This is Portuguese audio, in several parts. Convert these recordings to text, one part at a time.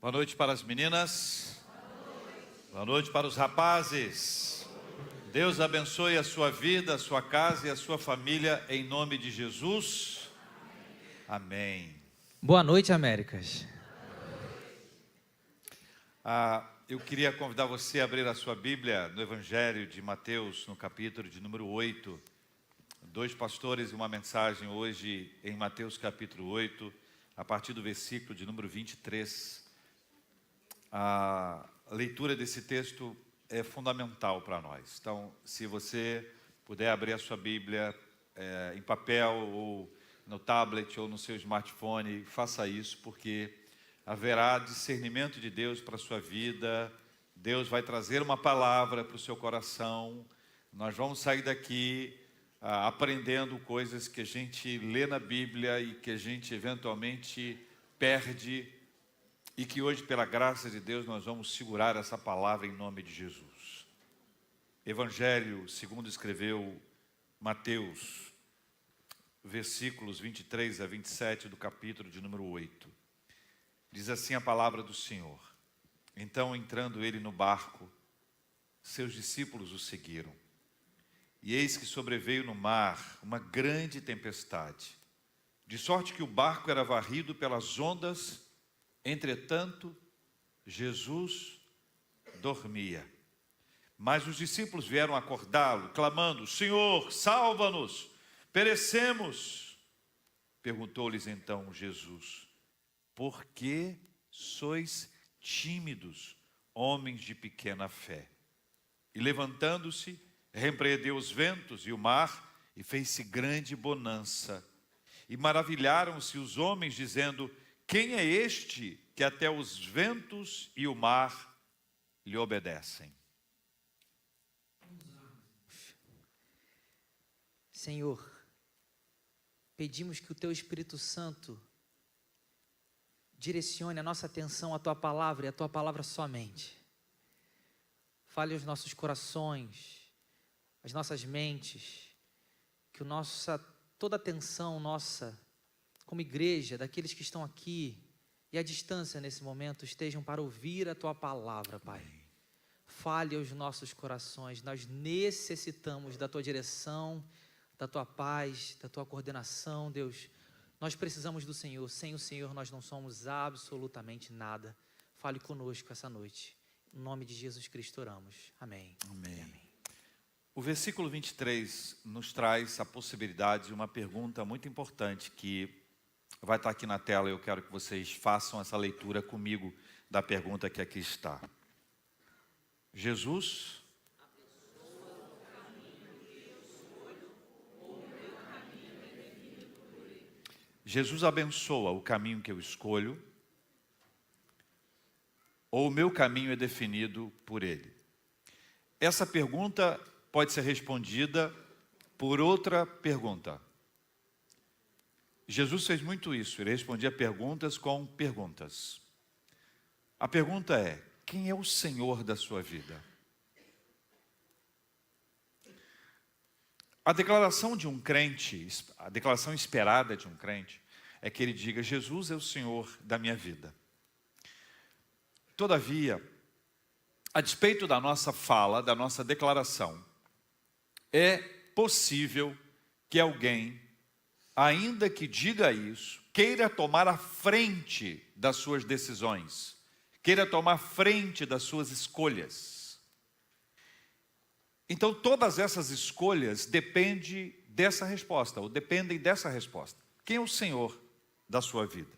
Boa noite para as meninas. Boa noite para os rapazes. Deus abençoe a sua vida, a sua casa e a sua família, em nome de Jesus. Amém. Boa noite, Américas. Eu queria convidar você a abrir a sua Bíblia no Evangelho de Mateus, no capítulo de número 8. Dois pastores e uma mensagem hoje em Mateus capítulo 8, a partir do versículo de número 23. A leitura desse texto é fundamental para nós. Então, se você puder abrir a sua Bíblia em papel, ou no tablet, ou no seu smartphone, faça isso, porque haverá discernimento de Deus para a sua vida. Deus vai trazer uma palavra para o seu coração. Nós vamos sair daqui aprendendo coisas que a gente lê na Bíblia e que a gente eventualmente perde, e que hoje, pela graça de Deus, nós vamos segurar essa palavra em nome de Jesus. Evangelho segundo escreveu Mateus, versículos 23 a 27 do capítulo de número 8. Diz assim a palavra do Senhor: Então, entrando ele no barco, seus discípulos o seguiram. E eis que sobreveio no mar uma grande tempestade, de sorte que o barco era varrido pelas ondas. Entretanto, Jesus dormia. Mas os discípulos vieram acordá-lo, clamando: Senhor, salva-nos, perecemos. Perguntou-lhes então Jesus: Por que sois tímidos, homens de pequena fé? E levantando-se, repreendeu os ventos e o mar, e fez-se grande bonança. E maravilharam-se os homens, dizendo: Quem é este que até os ventos e o mar lhe obedecem? Senhor, pedimos que o Teu Espírito Santo direcione a nossa atenção à Tua palavra e à Tua palavra somente. Fale aos nossos corações, às nossas mentes, que toda a atenção nossa, como igreja, daqueles que estão aqui e à distância nesse momento, estejam para ouvir a Tua palavra, Pai. Fale aos nossos corações. Nós necessitamos da Tua direção, da Tua paz, da Tua coordenação, Deus. Nós precisamos do Senhor. Sem o Senhor nós não somos absolutamente nada. Fale conosco essa noite. Em nome de Jesus Cristo oramos. Amém. Amém. Amém. O versículo 23 nos traz a possibilidade de uma pergunta muito importante que vai estar aqui na tela. Eu quero que vocês façam essa leitura comigo da pergunta que aqui está. Jesus abençoa o caminho que eu escolho, ou o meu caminho é definido por Ele? Essa pergunta pode ser respondida por outra pergunta. Jesus fez muito isso, ele respondia perguntas com perguntas. A pergunta é: quem é o Senhor da sua vida? A declaração de um crente, a declaração esperada de um crente, é que ele diga: Jesus é o Senhor da minha vida. Todavia, a despeito da nossa fala, da nossa declaração, é possível que alguém, ainda que diga isso, queira tomar a frente das suas decisões, queira tomar frente das suas escolhas. Então, todas essas escolhas dependem dessa resposta, ou dependem dessa resposta. Quem é o Senhor da sua vida?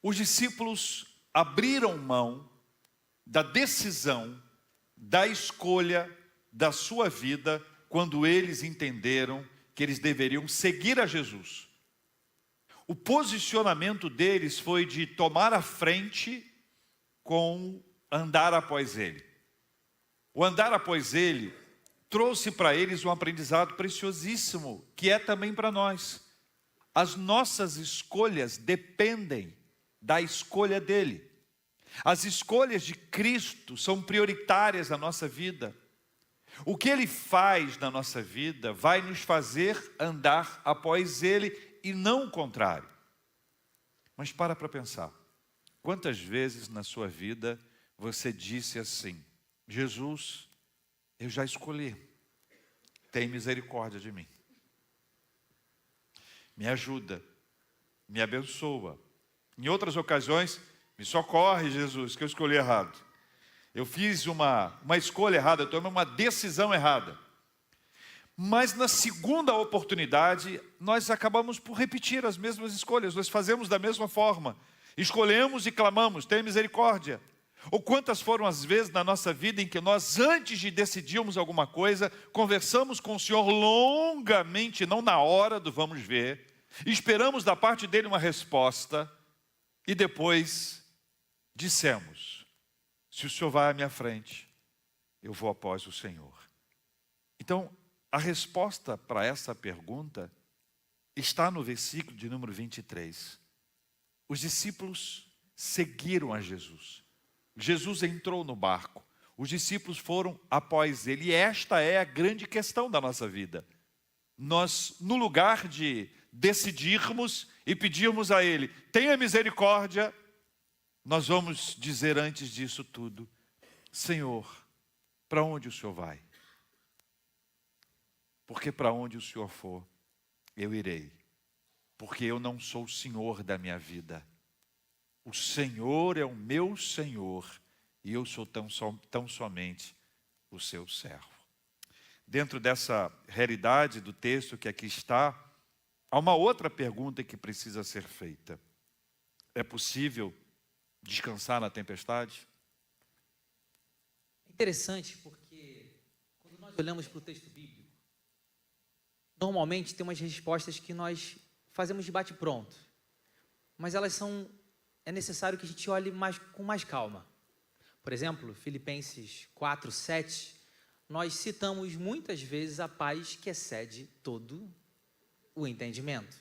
Os discípulos abriram mão da decisão, da escolha da sua vida, quando eles entenderam que eles deveriam seguir a Jesus. O posicionamento deles foi de tomar a frente com andar após Ele. O andar após Ele trouxe para eles um aprendizado preciosíssimo, que é também para nós. As nossas escolhas dependem da escolha dEle. As escolhas de Cristo são prioritárias na nossa vida. O que Ele faz na nossa vida vai nos fazer andar após Ele e não o contrário. Mas para pensar. Quantas vezes na sua vida você disse assim: Jesus, eu já escolhi, tem misericórdia de mim, me ajuda, me abençoa. Em outras ocasiões, me socorre, Jesus, que eu escolhi errado. Eu fiz uma escolha errada, eu tomei uma decisão errada. Mas na segunda oportunidade, nós acabamos por repetir as mesmas escolhas, nós fazemos da mesma forma. Escolhemos e clamamos, tem misericórdia. Ou quantas foram as vezes na nossa vida em que nós, antes de decidirmos alguma coisa, conversamos com o Senhor longamente, não na hora do vamos ver, esperamos da parte dele uma resposta, e depois dissemos: se o Senhor vai à minha frente, eu vou após o Senhor. Então, a resposta para essa pergunta está no versículo de número 23. Os discípulos seguiram a Jesus. Jesus entrou no barco. Os discípulos foram após ele. E esta é a grande questão da nossa vida. Nós, no lugar de decidirmos e pedirmos a ele, tenha misericórdia, nós vamos dizer antes disso tudo: Senhor, para onde o Senhor vai? Porque para onde o Senhor for, eu irei. Porque eu não sou o Senhor da minha vida. O Senhor é o meu Senhor e eu sou tão somente o seu servo. Dentro dessa realidade do texto que aqui está, há uma outra pergunta que precisa ser feita. É possível descansar na tempestade? É interessante porque quando nós olhamos para o texto bíblico, normalmente tem umas respostas que nós fazemos de bate-pronto, mas é necessário que a gente olhe com mais calma. Por exemplo, Filipenses 4:7, nós citamos muitas vezes a paz que excede todo o entendimento.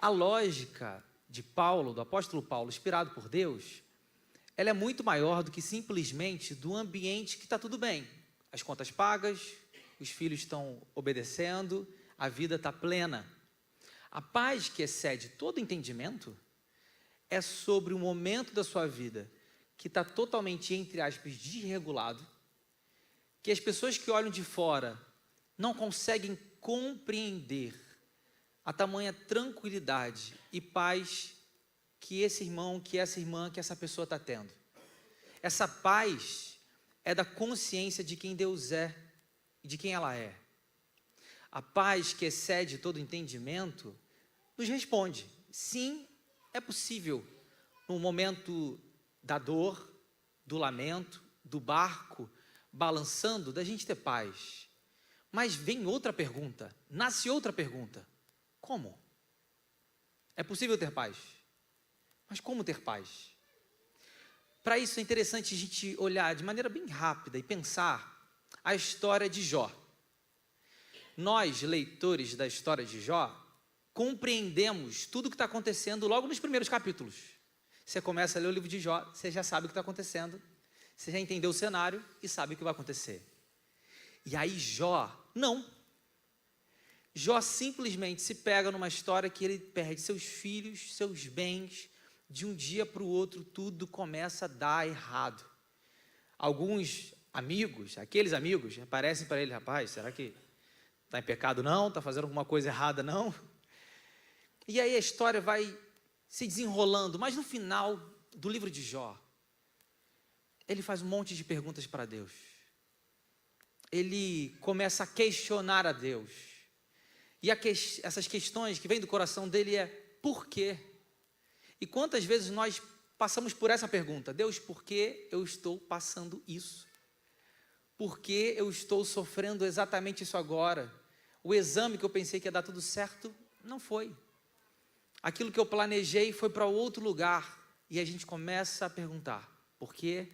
A lógica de Paulo, do apóstolo Paulo, inspirado por Deus, ela é muito maior do que simplesmente do ambiente que está tudo bem. As contas pagas, os filhos estão obedecendo, a vida está plena. A paz que excede todo entendimento é sobre o momento da sua vida que está totalmente, entre aspas, desregulado, que as pessoas que olham de fora não conseguem compreender a tamanha tranquilidade e paz que esse irmão, que essa irmã, que essa pessoa está tendo. Essa paz é da consciência de quem Deus é e de quem ela é. A paz que excede todo entendimento nos responde: sim, é possível, no momento da dor, do lamento, do barco balançando, da gente ter paz. Mas vem outra pergunta, nasce outra pergunta: como? É possível ter paz? Mas como ter paz? Para isso é interessante a gente olhar de maneira bem rápida e pensar a história de Jó. Nós, leitores da história de Jó, compreendemos tudo o que está acontecendo logo nos primeiros capítulos. Você começa a ler o livro de Jó, você já sabe o que está acontecendo, você já entendeu o cenário e sabe o que vai acontecer. E aí Jó simplesmente se pega numa história que ele perde seus filhos, seus bens, de um dia para o outro tudo começa a dar errado. Alguns amigos, aqueles amigos, aparecem para ele: rapaz, será que está em pecado não? Está fazendo alguma coisa errada não? E aí a história vai se desenrolando, mas no final do livro de Jó, ele faz um monte de perguntas para Deus. Ele começa a questionar a Deus. E essas questões que vêm do coração dele é: por quê? E quantas vezes nós passamos por essa pergunta: Deus, por que eu estou passando isso? Por que eu estou sofrendo exatamente isso agora? O exame que eu pensei que ia dar tudo certo, não foi. Aquilo que eu planejei foi para outro lugar. E a gente começa a perguntar: por quê?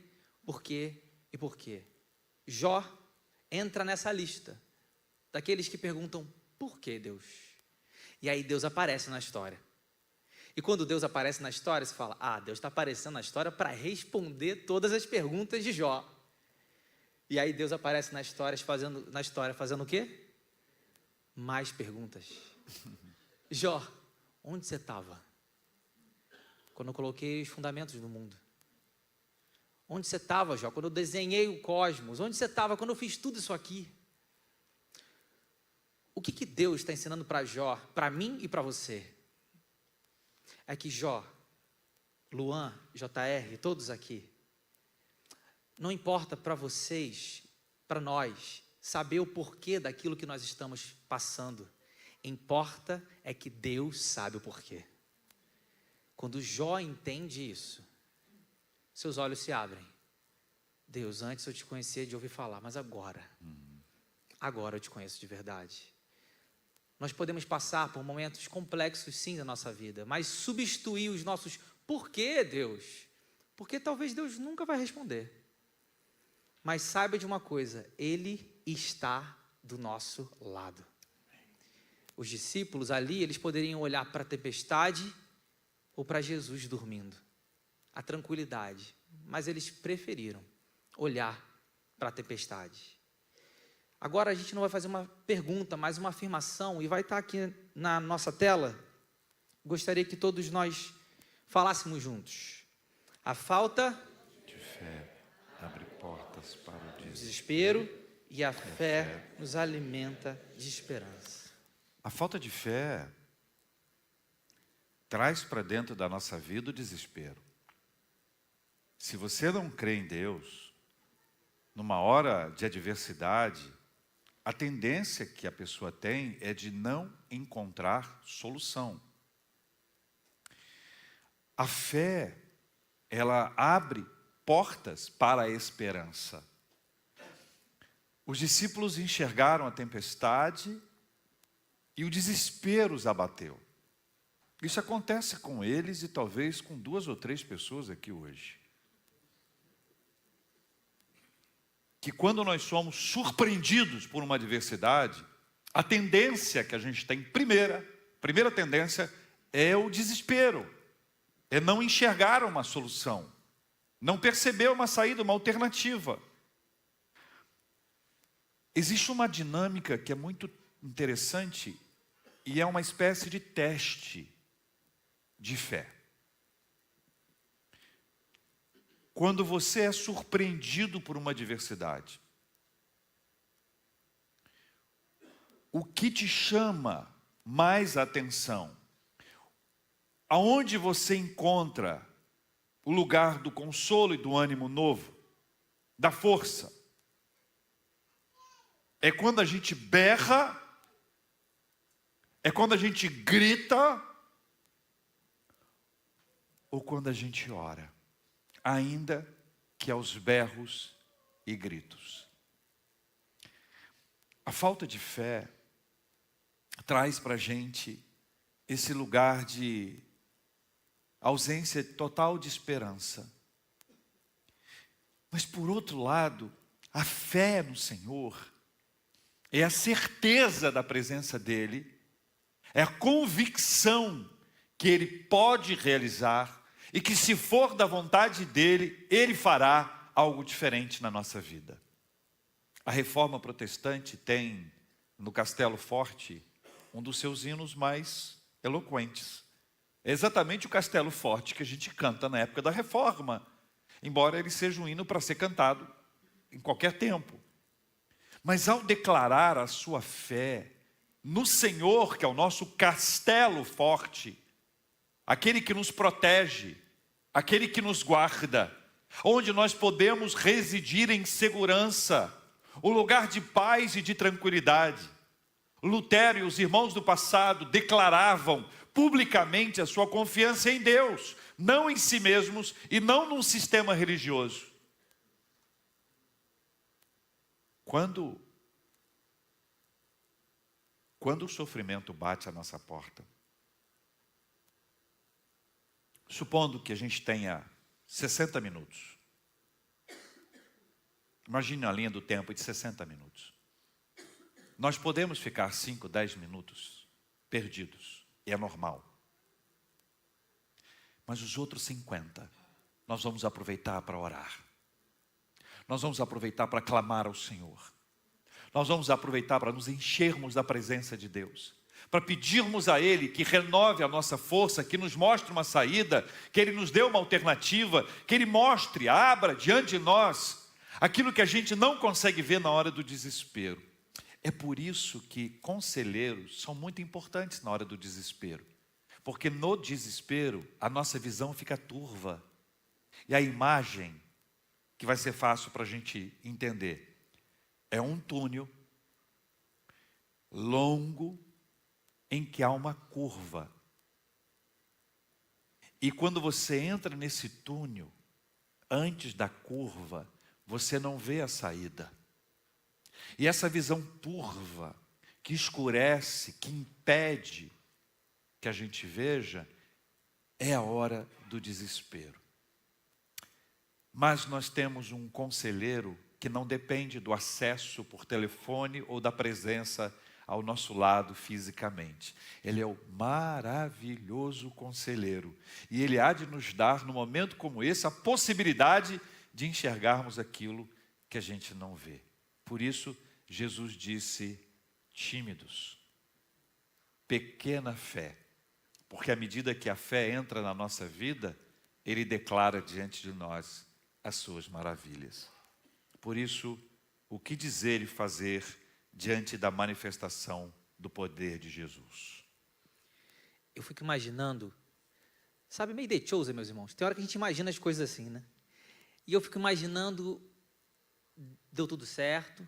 Por quê? E por quê? Jó entra nessa lista daqueles que perguntam: por que, Deus? E aí Deus aparece na história. E quando Deus aparece na história, você fala: ah, Deus está aparecendo na história para responder todas as perguntas de Jó. E aí Deus aparece na história fazendo o quê? Mais perguntas. Jó, onde você estava quando eu coloquei os fundamentos do mundo? Onde você estava, Jó, quando eu desenhei o cosmos? Onde você estava quando eu fiz tudo isso aqui? O que Deus está ensinando para Jó, para mim e para você? É que Jó, Luan, JR, todos aqui, não importa para vocês, para nós, saber o porquê daquilo que nós estamos passando. Importa é que Deus sabe o porquê. Quando Jó entende isso, seus olhos se abrem. Deus, antes eu te conhecia de ouvir falar, mas agora eu te conheço de verdade. Nós podemos passar por momentos complexos sim na nossa vida, mas substituir os nossos porquê, Deus, porque talvez Deus nunca vai responder. Mas saiba de uma coisa, Ele está do nosso lado. Os discípulos ali, eles poderiam olhar para a tempestade ou para Jesus dormindo, a tranquilidade, mas eles preferiram olhar para a tempestade. Agora a gente não vai fazer uma pergunta, mas uma afirmação, e vai estar aqui na nossa tela. Gostaria que todos nós falássemos juntos. A falta de fé abre portas para o desespero e a fé nos alimenta de esperança. A falta de fé traz para dentro da nossa vida o desespero. Se você não crê em Deus, numa hora de adversidade, a tendência que a pessoa tem é de não encontrar solução. A fé, ela abre portas para a esperança. Os discípulos enxergaram a tempestade e o desespero os abateu. Isso acontece com eles e talvez com 2 ou 3 pessoas aqui hoje. Que quando nós somos surpreendidos por uma adversidade, a tendência que a gente tem, primeira tendência é o desespero, é não enxergar uma solução, não perceber uma saída, uma alternativa. Existe uma dinâmica que é muito interessante e é uma espécie de teste de fé. Quando você é surpreendido por uma adversidade, o que te chama mais a atenção? Aonde você encontra o lugar do consolo e do ânimo novo, da força? É quando a gente berra, é quando a gente grita, ou quando a gente ora, ainda que aos berros e gritos. A falta de fé traz para a gente esse lugar de ausência total de esperança. Mas por outro lado, a fé no Senhor é a certeza da presença dEle, é a convicção que Ele pode realizar e que, se for da vontade dEle, Ele fará algo diferente na nossa vida. A Reforma Protestante tem, no Castelo Forte, um dos seus hinos mais eloquentes. É exatamente o Castelo Forte que a gente canta na época da Reforma, embora ele seja um hino para ser cantado em qualquer tempo. Mas ao declarar a sua fé no Senhor, que é o nosso castelo forte, aquele que nos protege, aquele que nos guarda, onde nós podemos residir em segurança, o lugar de paz e de tranquilidade. Lutero e os irmãos do passado declaravam publicamente a sua confiança em Deus, não em si mesmos e não num sistema religioso. Quando o sofrimento bate à nossa porta, supondo que a gente tenha 60 minutos, imagine a linha do tempo de 60 minutos. Nós podemos ficar 5, 10 minutos perdidos, e é normal. Mas os outros 50, nós vamos aproveitar para orar. Nós vamos aproveitar para clamar ao Senhor. Nós vamos aproveitar para nos enchermos da presença de Deus, para pedirmos a Ele que renove a nossa força, que nos mostre uma saída, que Ele nos dê uma alternativa, que Ele mostre, abra diante de nós aquilo que a gente não consegue ver na hora do desespero. É por isso que conselheiros são muito importantes na hora do desespero, porque no desespero a nossa visão fica turva, e a imagem que vai ser fácil para a gente entender é um túnel longo em que há uma curva. E quando você entra nesse túnel, antes da curva, você não vê a saída. E essa visão turva, que escurece, que impede que a gente veja, é a hora do desespero. Mas nós temos um conselheiro que não depende do acesso por telefone ou da presença ao nosso lado fisicamente. Ele é o maravilhoso conselheiro. E Ele há de nos dar, num momento como esse, a possibilidade de enxergarmos aquilo que a gente não vê. Por isso, Jesus disse, tímidos, pequena fé. Porque à medida que a fé entra na nossa vida, Ele declara diante de nós as suas maravilhas. Por isso, o que dizer e fazer diante da manifestação do poder de Jesus? Eu fico imaginando, sabe, meio The Chosen, meus irmãos. Tem hora que a gente imagina as coisas assim, né? E eu fico imaginando, deu tudo certo,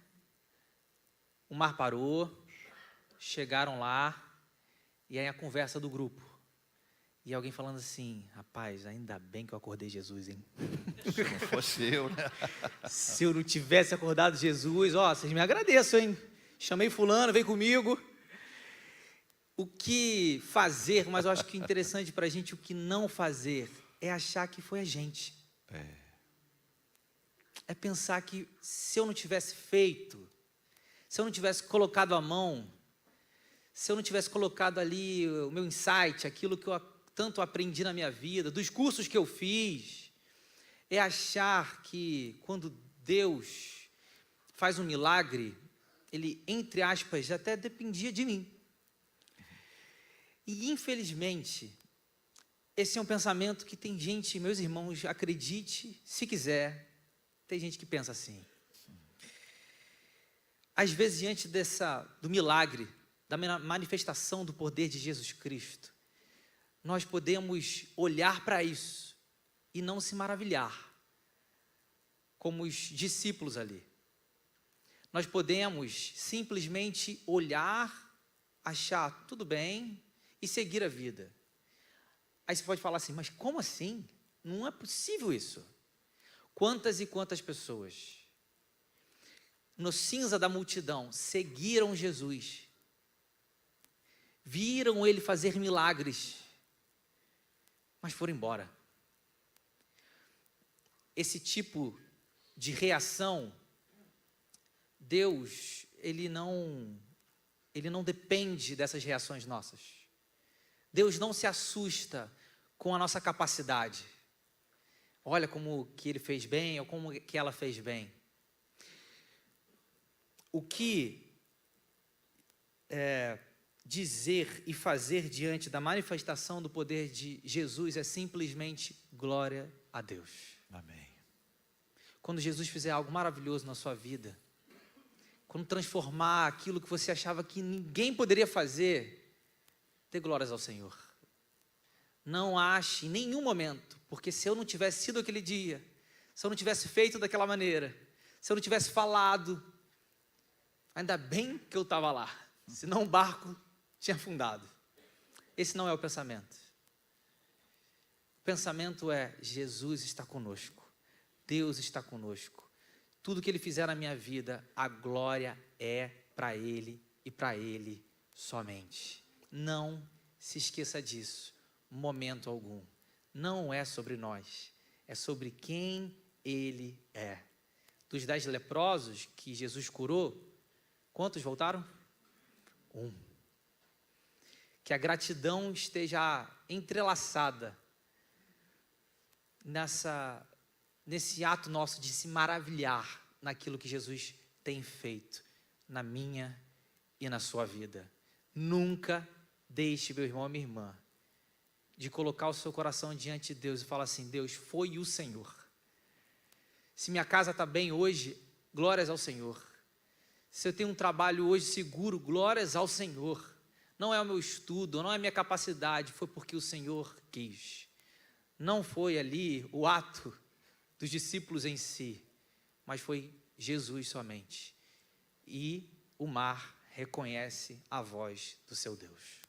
o mar parou, chegaram lá, e aí a conversa do grupo. E alguém falando assim, rapaz, ainda bem que eu acordei Jesus, hein? Se não fosse eu, né? Se eu não tivesse acordado Jesus, ó, vocês me agradeçam, hein? Chamei fulano, vem comigo. O que fazer, mas eu acho que interessante para a gente, o que não fazer, é achar que foi a gente. É pensar que se eu não tivesse feito, se eu não tivesse colocado a mão, se eu não tivesse colocado ali o meu insight, aquilo que eu tanto aprendi na minha vida, dos cursos que eu fiz, é achar que quando Deus faz um milagre, Ele, entre aspas, até dependia de mim. E infelizmente, esse é um pensamento que tem gente, meus irmãos, acredite se quiser, tem gente que pensa assim. Às vezes, diante do milagre, da manifestação do poder de Jesus Cristo, nós podemos olhar para isso e não se maravilhar, como os discípulos ali. Nós podemos simplesmente olhar, achar tudo bem e seguir a vida. Aí você pode falar assim, mas como assim? Não é possível isso. Quantas e quantas pessoas, no cinza da multidão, seguiram Jesus, viram Ele fazer milagres, mas foram embora. Esse tipo de reação, Deus, Ele não depende dessas reações nossas. Deus não se assusta com a nossa capacidade. Olha como que Ele fez bem, ou como que ela fez bem. O que dizer e fazer diante da manifestação do poder de Jesus é simplesmente glória a Deus. Amém. Quando Jesus fizer algo maravilhoso na sua vida, quando transformar aquilo que você achava que ninguém poderia fazer, dê glórias ao Senhor. Não ache em nenhum momento, porque se eu não tivesse sido aquele dia, se eu não tivesse feito daquela maneira, se eu não tivesse falado, ainda bem que eu estava lá, senão o barco tinha afundado. Esse não é o pensamento. O pensamento é, Jesus está conosco, Deus está conosco. Tudo que Ele fizer na minha vida, a glória é para Ele e para Ele somente. Não se esqueça disso, momento algum. Não é sobre nós, é sobre quem Ele é. Dos 10 leprosos que Jesus curou, quantos voltaram? 1. Que a gratidão esteja entrelaçada nesse ato nosso de se maravilhar naquilo que Jesus tem feito na minha e na sua vida. Nunca deixe, meu irmão, minha irmã, de colocar o seu coração diante de Deus e falar assim: Deus, foi o Senhor. Se minha casa está bem hoje, glórias ao Senhor. Se eu tenho um trabalho hoje seguro, glórias ao Senhor. Não é o meu estudo, não é a minha capacidade, foi porque o Senhor quis. Não foi ali o ato dos discípulos em si, mas foi Jesus somente. E o mar reconhece a voz do seu Deus.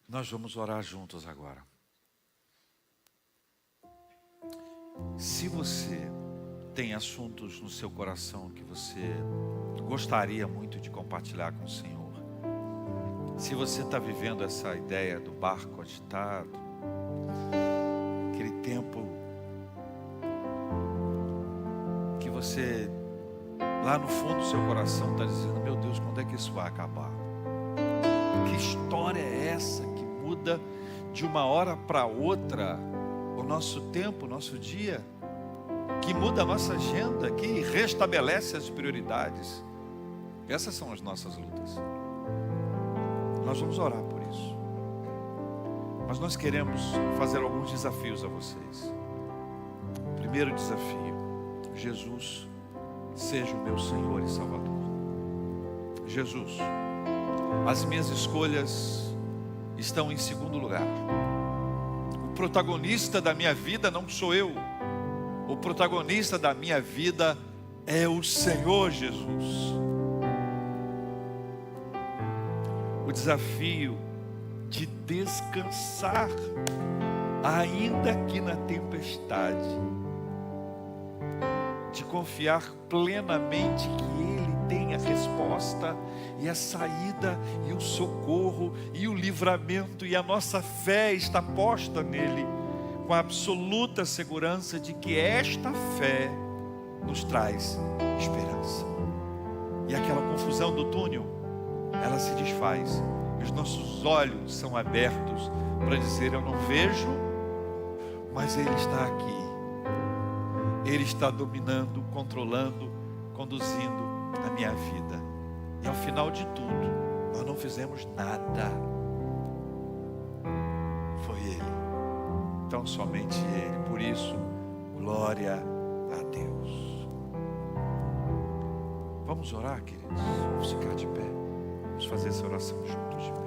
Nós vamos orar juntos agora. Se você tem assuntos no seu coração que você gostaria muito de compartilhar com o Senhor, se você está vivendo essa ideia do barco agitado, aquele tempo que você, lá no fundo do seu coração, está dizendo: meu Deus, quando é que isso vai acabar? Que história é essa que muda de uma hora para outra o nosso tempo, o nosso dia, que muda a nossa agenda, que restabelece as prioridades? Essas são as nossas lutas. Nós vamos orar por isso, mas nós queremos fazer alguns desafios a vocês. Primeiro desafio: Jesus, seja o meu Senhor e Salvador. Jesus, as minhas escolhas estão em segundo lugar. O protagonista da minha vida não sou eu. O protagonista da minha vida é o Senhor Jesus. O desafio de descansar, ainda que na tempestade, de confiar plenamente que Ele tem a resposta e a saída e o socorro e o livramento, e a nossa fé está posta nele, com a absoluta segurança de que esta fé nos traz esperança. E aquela confusão do túnel, ela se desfaz, e os nossos olhos são abertos para dizer: eu não vejo, mas Ele está aqui. Ele está dominando, controlando, conduzindo a minha vida. E ao final de tudo, nós não fizemos nada. Foi Ele. Então somente Ele. Por isso, glória a Deus. Vamos orar, queridos? Vamos ficar de pé. Vamos fazer essa oração juntos de pé.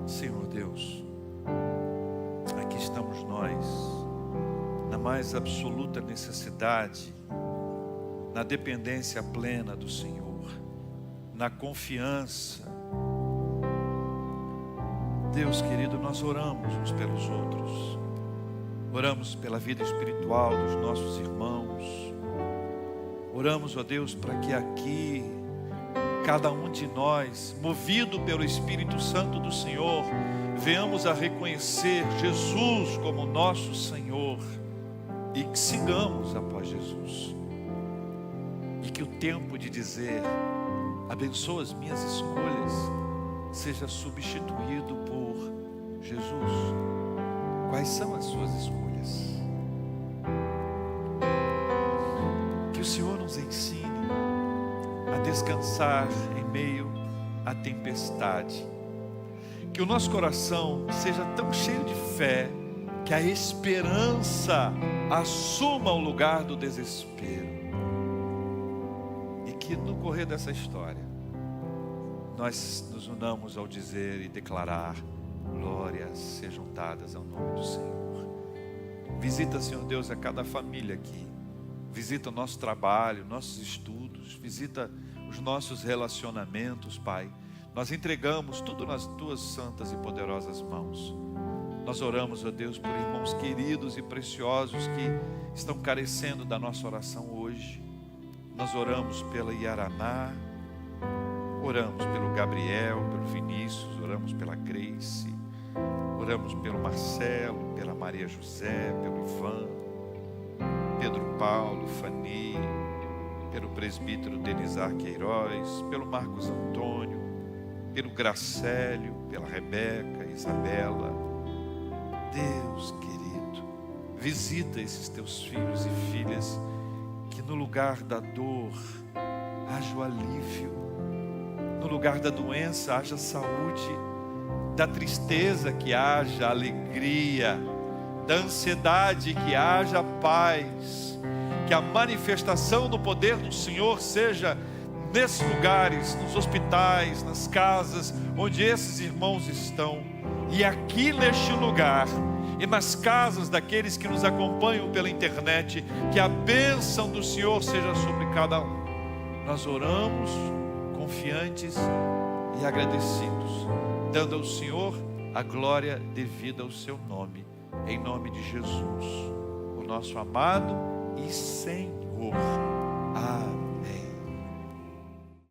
Senhor Deus, aqui estamos nós, na mais absoluta necessidade, na dependência plena do Senhor, na confiança. Deus querido, nós oramos uns pelos outros, oramos pela vida espiritual dos nossos irmãos, oramos, ó Deus, para que aqui cada um de nós, movido pelo Espírito Santo do Senhor, venhamos a reconhecer Jesus como nosso Senhor e que sigamos após Jesus. E que o tempo de dizer: abençoa as minhas escolhas, seja substituído por: Jesus, quais são as suas escolhas? Que o Senhor nos ensine a descansar em meio à tempestade. Que o nosso coração seja tão cheio de fé que a esperança assuma o lugar do desespero. E que no correr dessa história nós nos unamos ao dizer e declarar: glórias sejam dadas ao nome do Senhor. Visita, Senhor Deus, a cada família aqui. Visita o nosso trabalho, nossos estudos, visita os nossos relacionamentos, Pai. Nós entregamos tudo nas Tuas santas e poderosas mãos. Nós oramos, ó Deus, por irmãos queridos e preciosos que estão carecendo da nossa oração hoje. Nós oramos pela Yaraná, oramos pelo Gabriel, pelo Vinícius, oramos pela Grace, oramos pelo Marcelo, pela Maria José, pelo Ivan, Pedro Paulo, Fani, pelo presbítero Denizar Queiroz, pelo Marcos Antônio, pelo Gracélio, pela Rebeca e Isabela. Deus querido, visita esses teus filhos e filhas, que no lugar da dor haja o alívio, no lugar da doença haja saúde, da tristeza que haja alegria, da ansiedade que haja paz. Que a manifestação do poder do Senhor seja nesses lugares, nos hospitais, nas casas onde esses irmãos estão, e aqui neste lugar, e nas casas daqueles que nos acompanham pela internet. Que a bênção do Senhor seja sobre cada um. Nós oramos confiantes e agradecidos, dando ao Senhor a glória devida ao seu nome, em nome de Jesus, o nosso amado e Senhor. Amém.